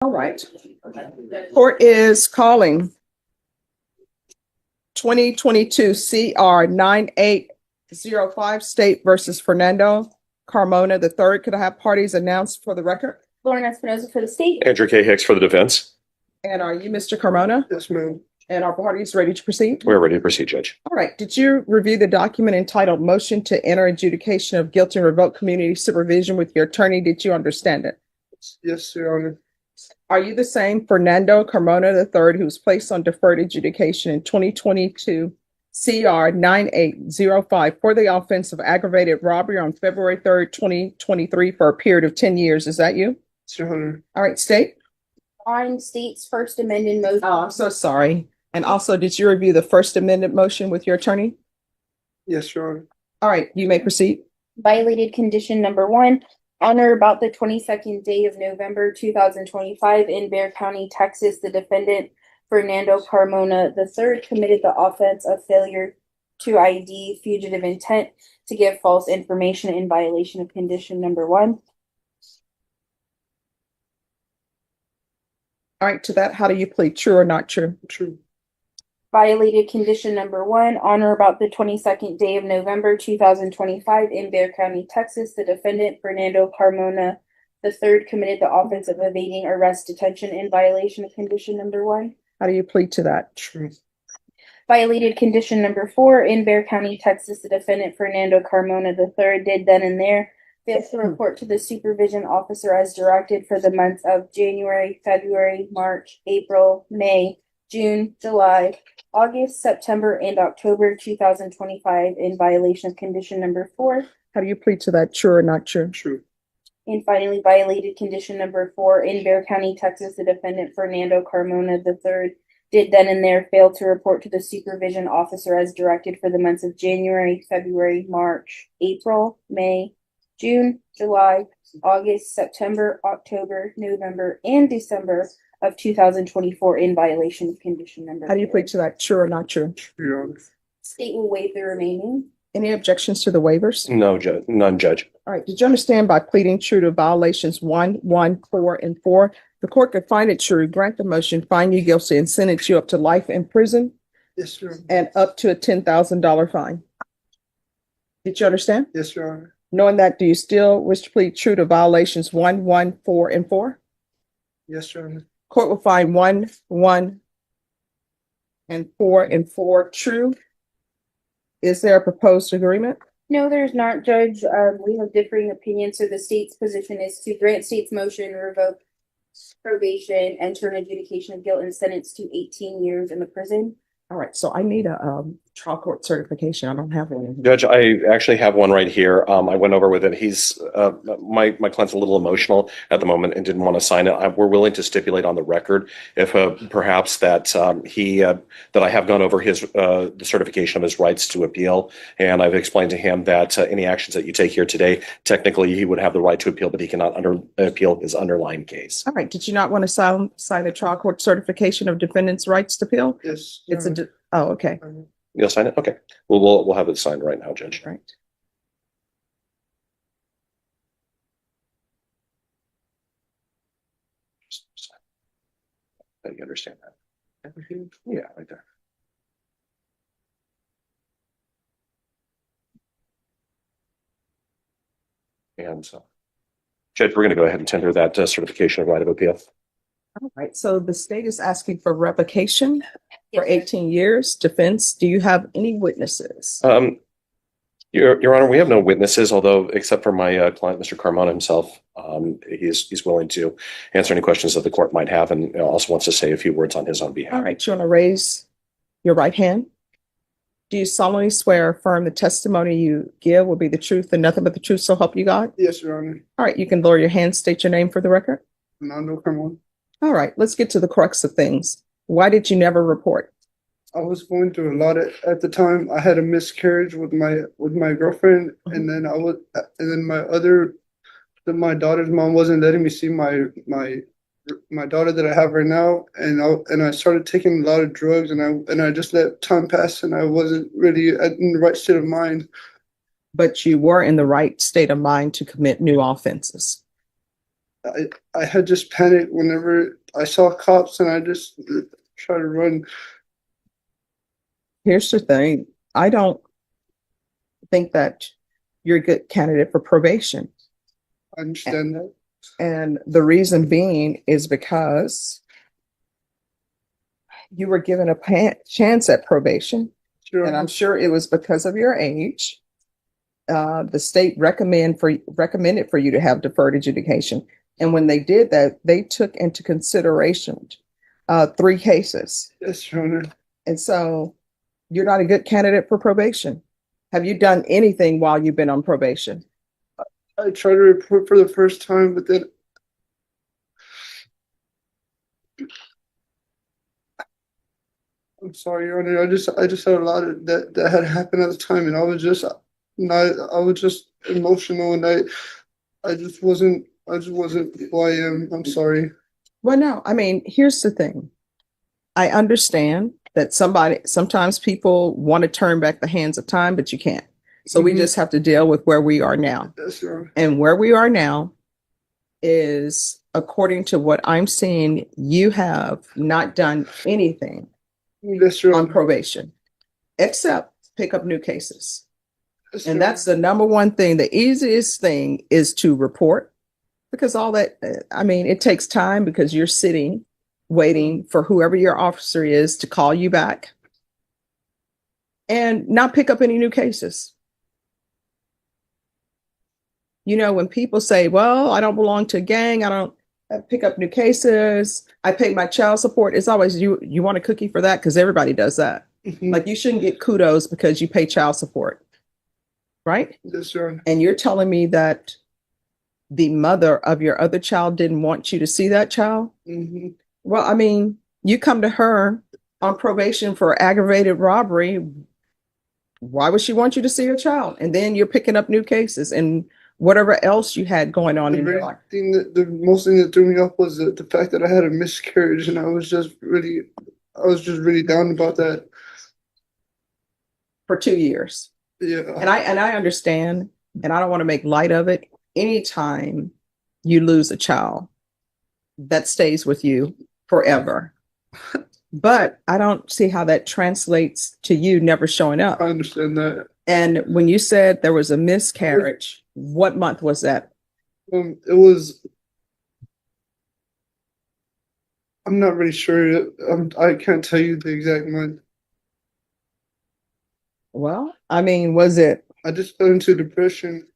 All right. Court is calling 2022 CR 9805 State versus Fernando Carmona III. Could I have parties announced for the record? Lauren Espinoza for the state. Andrew K. Hicks for the defense. And are you Mr. Carmona? Yes, ma'am. And are parties ready to proceed? We're ready to proceed, Judge. All right. Did you review the document entitled Motion to Enter Adjudication of Guilt and Revoke Community Supervision with your attorney? Did you understand it? Yes, Your Honor. Are you the same Fernando Carmona III who was placed on deferred adjudication in 2022 CR 9805 for the offense of aggravated robbery on February 3rd, 2023 for a period of 10 years? Is that you? Yes, Your Honor. All right, state. On state's first amended motion. Oh, I'm so sorry. And also, did you review the first amended motion with your attorney? Yes, Your Honor. All right, you may proceed. Violated condition number 1. On or about the 22nd day of November 2025 in Bexar County, Texas, the defendant Fernando Carmona III committed the offense of failure to ID fugitive intent to give false information in violation of condition number 1. All right, to that, how do you plead? True or not true? True. Violated condition number 1. On or about the 22nd day of November 2025 in Bexar County, Texas, the defendant Fernando Carmona III committed the offense of evading arrest detention in violation of condition number 1. How do you plead to that? True. Violated condition number 4. In Bexar County, Texas, the defendant Fernando Carmona III did then and there fail to report to the supervision officer as directed for the months of January, February, March, April, May, June, July, August, September, and October 2025 in violation of condition number 4. How do you plead to that? True or not true? True. And finally, violated condition number 4. In Bexar County, Texas, the defendant Fernando Carmona III did then and there fail to report to the supervision officer as directed for the months of January, February, March, April, May, June, July, August, September, October, November, and December of 2024 in violation of condition number 4. How do you plead to that? True or not true? True, Your Honor. State will waive the remaining. Any objections to the waivers? No, Judge. None, Judge. All right. Did you understand by pleading true to violations 1, 1, 4, and 4, the court could find it true, grant the motion, find you guilty, and sentence you up to life in prison Yes, Your Honor. and up to a $10,000 fine? Did you understand? Yes, Your Honor. Knowing that, do you still wish to plead true to violations 1, 1, 4, and 4? Yes, Your Honor. Court will find 1, 1, and 4 true. Is there a proposed agreement? No, there's not, Judge. We have differing opinions, so the state's position is to grant state's motion, revoke probation, enter an adjudication of guilt, and sentence to 18 years in the prison. All right, so I need a trial court certification. I don't have one. Judge, I actually have one right here. I went over with it. He's my client's a little emotional at the moment and didn't want to sign it. We're willing to stipulate on the record if perhaps that that I have gone over his the certification of his rights to appeal, and I've explained to him that any actions that you take here today, technically he would have the right to appeal, but he cannot appeal his underlying case. All right, did you not want to sign a trial court certification of defendant's rights to appeal? Yes. It's a okay. You'll sign it? Okay. We'll have it signed right now, Judge. Right. You understand that? Yeah, right there. And Judge, we're going to go ahead and tender that certification of right of appeal. All right, so the state is asking for revocation for Yes, 18 years. Defense, do you have any witnesses? Your Honor, we have no witnesses, although except for my client, Mr. Carmona himself, he's willing to answer any questions that the court might have, and also wants to say a few words on his own behalf. All right, you want to raise your right hand? Do you solemnly swear or affirm the testimony you give will be the truth and nothing but the truth, so help you God? Yes, Your Honor. All right, you can lower your hand, state your name for the record. Fernando Carmona. All right, let's get to the crux of things. Why did you never report? I was going through a lot at the time. I had a miscarriage with my girlfriend, and then my daughter's mom wasn't letting me see my daughter that I have right now, and I started taking a lot of drugs, and I just let time pass, and I wasn't really in the right state of mind. But you were in the right state of mind to commit new offenses. I had just panicked whenever I saw cops, and I just tried to run. Here's the thing. I don't think that you're a good candidate for probation. I understand that. And the reason being is because you were given a chance at probation. Sure. And I'm sure it was because of your age. The state recommended for you to have deferred adjudication. And when they did that, they took into consideration 3 cases. Yes, Your Honor. And so you're not a good candidate for probation. Have you done anything while you've been on probation? I tried to report for the first time, but then I'm sorry, Your Honor. I just had a lot of that had happened at the time, and I was just emotional, and I just wasn't who I am. I'm sorry. Well, no, I mean, here's the thing. I understand that sometimes people want to turn back the hands of time, but you can't. So we Mhm. just have to deal with where we are now. Yes, Your Honor. And where we are now is, according to what I'm seeing, you have not done anything Yes, Your on Honor. probation except pick up new cases. Yes, And Your that's the number one thing. The easiest thing is to report, because all that, I mean, it takes time because you're sitting waiting for whoever your officer is to call you back and not pick up any new cases. You know, when people say, well, I don't belong to a gang, I don't pick up new cases, I pay my child support, it's always you want a cookie for that, because everybody does that. Mhm. Like, you shouldn't get kudos because you pay child support, right? Yes, Your Honor. And you're telling me that the mother of your other child didn't want you to see that child? Mhm. Well, I mean, you come to her on probation for aggravated robbery. Why would she want you to see her child? And then you're picking up new cases and whatever else you had going on in your life. The most thing that threw me off was the fact that I had a miscarriage, and I was just really down about that. For 2 years. Yeah. And I understand, and I don't want to make light of it. Anytime you lose a child, that stays with you forever. But I don't see how that translates to you never showing up. I understand that. And when you said there was a miscarriage, what month was that? It was. I'm not really sure. I can't tell you the exact month. Well, I mean, was it, I just fell into depression.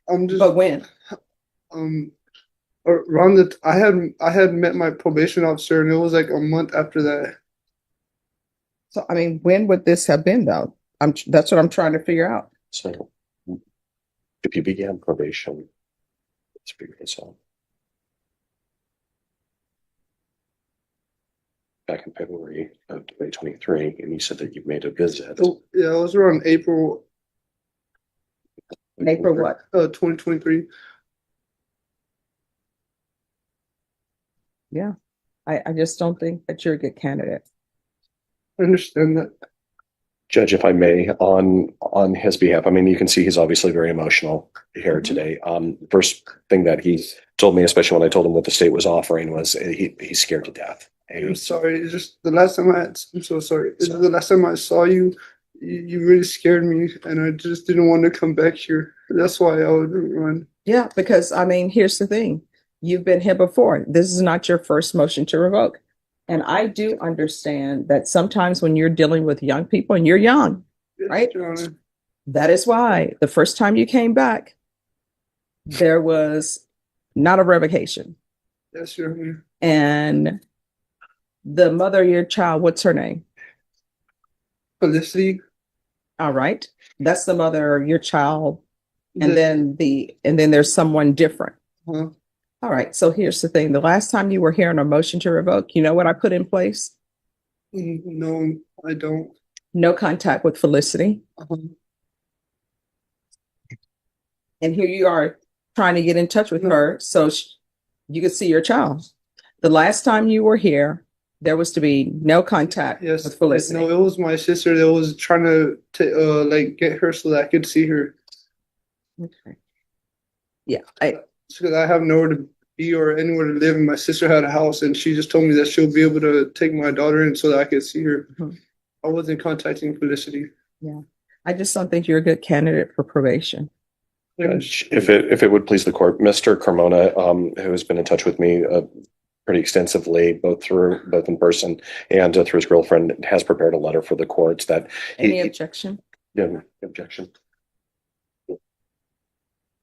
but when? Um around I had met my probation officer, and it was like a month after that. So, I mean, when would this have been though? That's what I'm trying to figure out. So if you began probation, let's figure this out. Back in February of 2023, and you said that you made a visit. Oh, yeah, it was around April April what? 2023. Yeah. I just don't think that you're a good candidate. I understand that. Judge, if I may, on his behalf, I mean, you can see he's obviously very emotional here Mhm. today. First thing that he told me, especially when I told him what the state was offering, was he's scared to death. I'm sorry. It's just the last time I'm so sorry. It's just the last time I saw you, you really scared me, and I just didn't want to come back here. That's why I would run. Yeah, because I mean, here's the thing. You've been here before. This is not your first motion to revoke. And I do understand that sometimes when you're dealing with young people, and you're young, Yes, right? Your Honor. That is why the first time you came back, there was not a revocation. Yes, Your Honor. And the mother of your child, what's her name? Felicity. All right. That's the mother of your child. And The- then there's someone different. Huh? All right. So here's the thing. The last time you were here on a motion to revoke, you know what I put in place? No, I don't. No contact with Felicity. Um, And here you are trying to get in touch with No. her so you could see your child. The last time you were here, there was to be no contact yes. with Felicity. No, it was my sister that was trying to like get her so that I could see her. Okay. Yeah. Because I have nowhere to be or anywhere to live. And my sister had a house, and she just told me that she'll be able to take my daughter in so that I could see her. Mhm. I wasn't contacting Felicity. Yeah. I just don't think you're a good candidate for probation. Judge, if it would please the court, Mr. Carmona, who has been in touch with me pretty extensively, both in person and through his girlfriend, has prepared a letter for the court that Any objection? yeah, objection.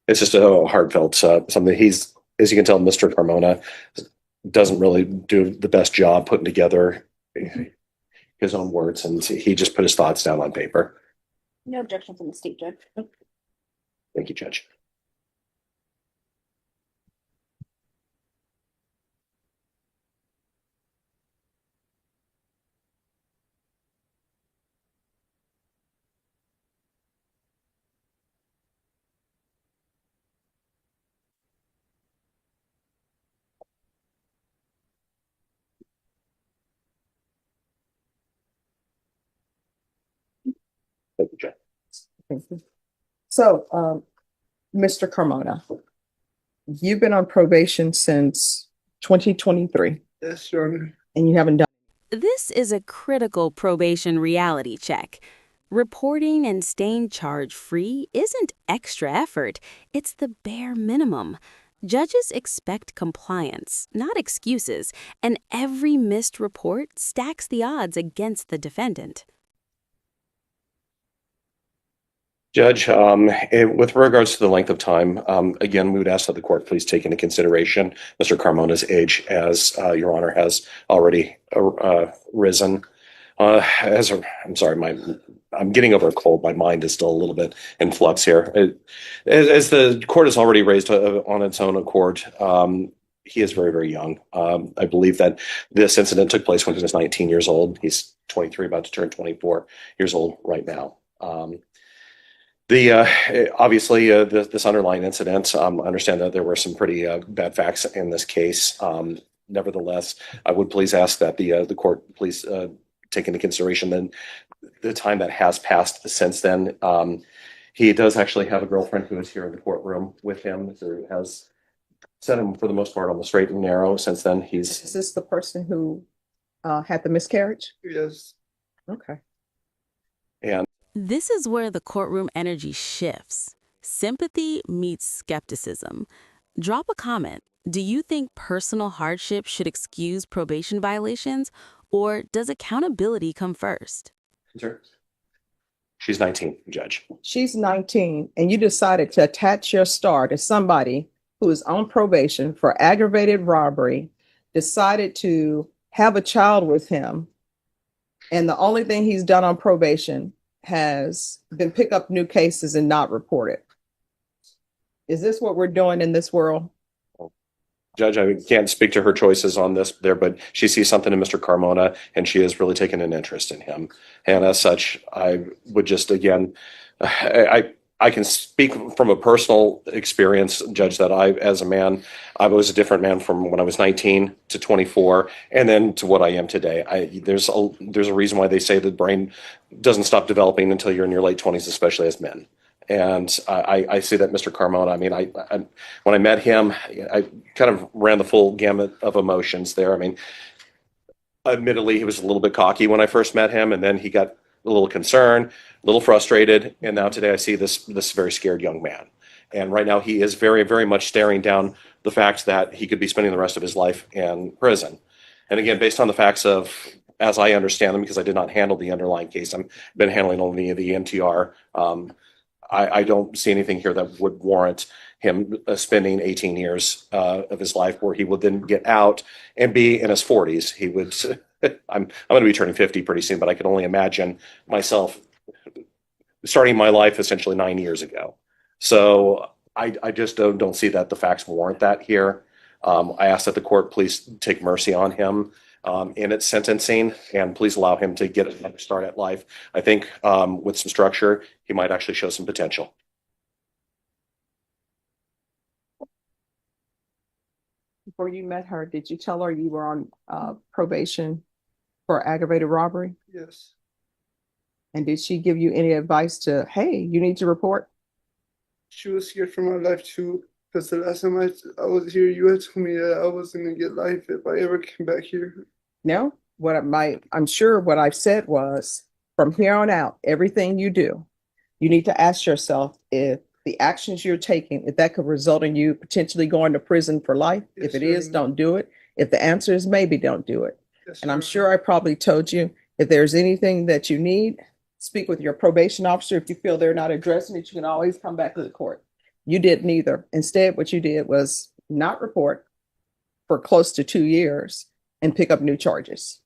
It's just a heartfelt something. He's, as you can tell, Mr. Carmona doesn't really do the best job putting together his own words, and he just put his thoughts down on paper. No objection from the state judge. Thank you, Judge. Thank you, Judge. Thank you. So, Mr. Carmona, you've been on probation since 2023 Yes, Your Honor. and you haven't done. This is a critical probation reality check. Reporting and staying charge-free isn't extra effort, it's the bare minimum. Judges expect compliance, not excuses, and every missed report stacks the odds against the defendant. Judge, with regards to the length of time, again, we would ask that the court please take into consideration Mr. Carmona's age, as Your Honor has already risen. I'm sorry, I'm getting over a cold. My mind is still a little bit in flux here. As the court has already raised on its own accord, he is very, very young. I believe that this incident took place when he was 19 years old. He's 23, about to turn 24 years old right now. Obviously, this underlying incident, I understand that there were some pretty bad facts in this case. Nevertheless, I would please ask that the court please take into consideration then the time that has passed since then. He does actually have a girlfriend who is here in the courtroom with him, who has set him for the most part on the straight and narrow since then. Is this the person who had the miscarriage? Yes. Okay. And This is where the courtroom energy shifts. Sympathy meets skepticism. Drop a comment. Do you think personal hardship should excuse probation violations, or does accountability come first? sir, she's 19, Judge. She's 19 and you decided to attach your star to somebody who is on probation for aggravated robbery, decided to have a child with him, and the only thing he's done on probation has been pick up new cases and not report it. Is this what we're doing in this world? Judge, I can't speak to her choices on this there, but she sees something in Mr. Carmona, and she has really taken an interest in him. And as such, I would just, again, I can speak from a personal experience, Judge, that as a man, I was a different man from when I was 19 to 24, and then to what I am today. There's a reason why they say the brain doesn't stop developing until you're in your late 20s, especially as men. And I see that Mr. Carmona, I mean, when I met him, I kind of ran the full gamut of emotions there. I mean, admittedly, he was a little bit cocky when I first met him, and then he got a little concerned, a little frustrated, and now today I see this very scared young man. And right now he is very, very much staring down the fact that he could be spending the rest of his life in prison. And again, based on the facts of, as I understand them, because I did not handle the underlying case, I've been handling only the MTR. I don't see anything here that would warrant him spending 18 years of his life where he would then get out and be in his 40s. He would. I'm going to be turning 50 pretty soon, but I can only imagine myself starting my life essentially 9 years ago. So I just don't see that the facts warrant that here. I ask that the court please take mercy on him in its sentencing, and please allow him to get another start at life. I think with some structure, he might actually show some potential. Before you met her, did you tell her you were on probation for aggravated robbery? Yes. And did she give you any advice to, hey, you need to report? She was scared for my life too, Because the last time I was here, you had told me that I was gonna get life if I ever came back here. No, I'm sure what I've said was from here on out, everything you do, you need to ask yourself if the actions you're taking, if that could result in you potentially going to prison for life. Yes, If it sir. is, don't do it. If the answer is maybe, don't do it. Yes, And I'm sir. sure I probably told you, if there's anything that you need, speak with your probation officer. If you feel they're not addressing it, you can always come back to the court. You did neither. Instead, what you did was not report for close to 2 years and pick up new charges.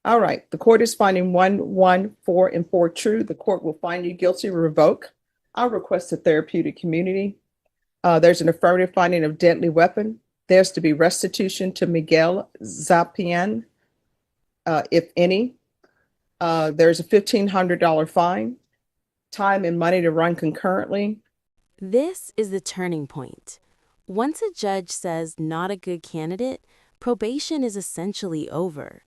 All right, the court is finding 1, 4, and 4 true. The court will find you guilty, revoke. I'll request a therapeutic community. There's an affirmative finding of deadly weapon. There's to be restitution to Miguel Zapian, if any. There's a $1,500 fine, time and money to run concurrently. This is the turning point. Once a judge says not a good candidate, probation is essentially over.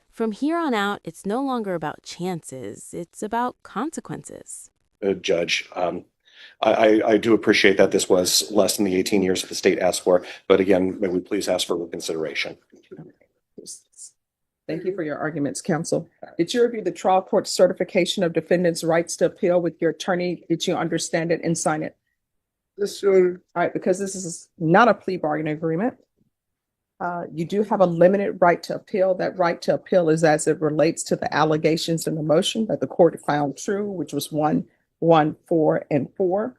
From here on out, it's no longer about chances, it's about consequences. Judge, I do appreciate that this was less than the 18 years that the state asked for, but again, may we please ask for reconsideration? Thank you for your arguments, counsel. Did you review the trial court certification of defendant's rights to appeal with your attorney? Did you understand it and sign it? Yes, sir. All right, because this is not a plea bargaining agreement. You do have a limited right to appeal. That right to appeal is as it relates to the allegations in the motion that the court found true, which was 1, 4, and 4.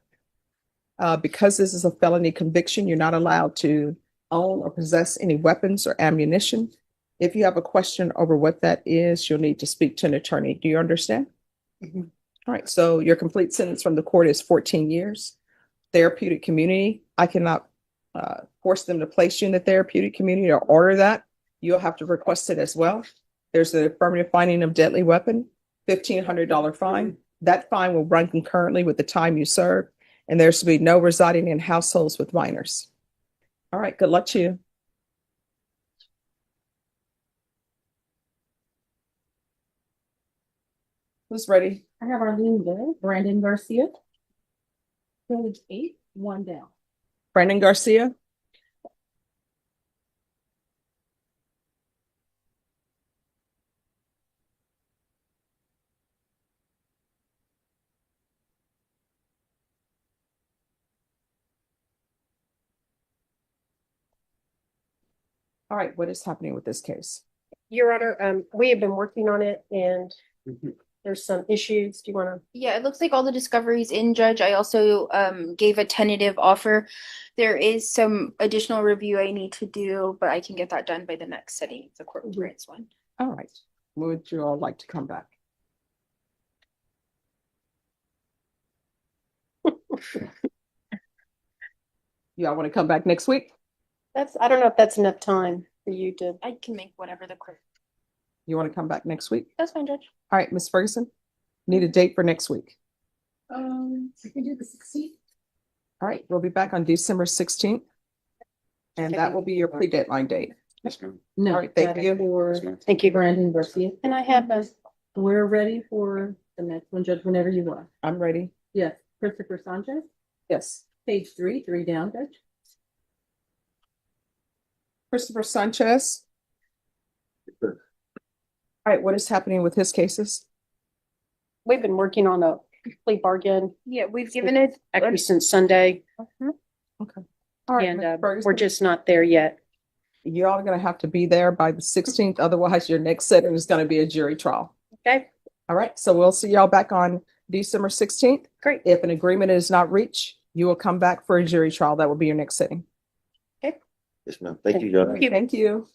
Because this is a felony conviction, you're not allowed to own or possess any weapons or ammunition. If you have a question over what that is, you'll need to speak to an attorney. Do you understand? Mhm. All right, so your complete sentence from the court is 14 years. Therapeutic community, I cannot force them to place you in the therapeutic community or order that. You'll have to request it as well. There's an affirmative finding of deadly weapon, $1,500 fine. That fine will run concurrently with the time you serve, and there's to be no residing in households with minors. All right, good luck to you. Who's ready? I have Arlene Good, Brandon Garcia. Page 8, 1 down. Brandon Garcia. All right, what is happening with this case? Your Honor, we have been working on it and there's some issues. Do you want to? Yeah, it looks like all the discoveries in, Judge. I also gave a tentative offer. There is some additional review I need to do, but I can get that done by the next setting, the court grants one. All right, would you all like to come back? You all want to come back next week? I don't know if that's enough time for you to. I can make whatever the court. You want to come back next week? That's fine, Judge. All right, Ms. Ferguson, need a date for next week. We can do the 16th. All right, we'll be back on December 16th. And that will be your plea deadline date. Yes, ma'am. No, All right, thank that is you. for- Yes, ma'am. Thank you, Brandon Garcia. And I have a. We're ready for the next one, Judge, whenever you are. I'm ready. Yes, Christopher Sanchez, Yes. page 3, 3 down, Judge. Christopher Sanchez. All right, what is happening with his cases? We've been working on a plea bargain Yeah, we've given it. actually since Sunday, All right, and Ms. Ferguson, we're just not there yet. you're all gonna have to be there by the 16th. Otherwise, your next setting is gonna be a jury trial. Okay, All right, so we'll see y'all back on December 16th. great. If an agreement is not reached, you will come back for a jury trial. That will be your next sitting. Yes, ma'am. Thank you, Judge. you. Thank you.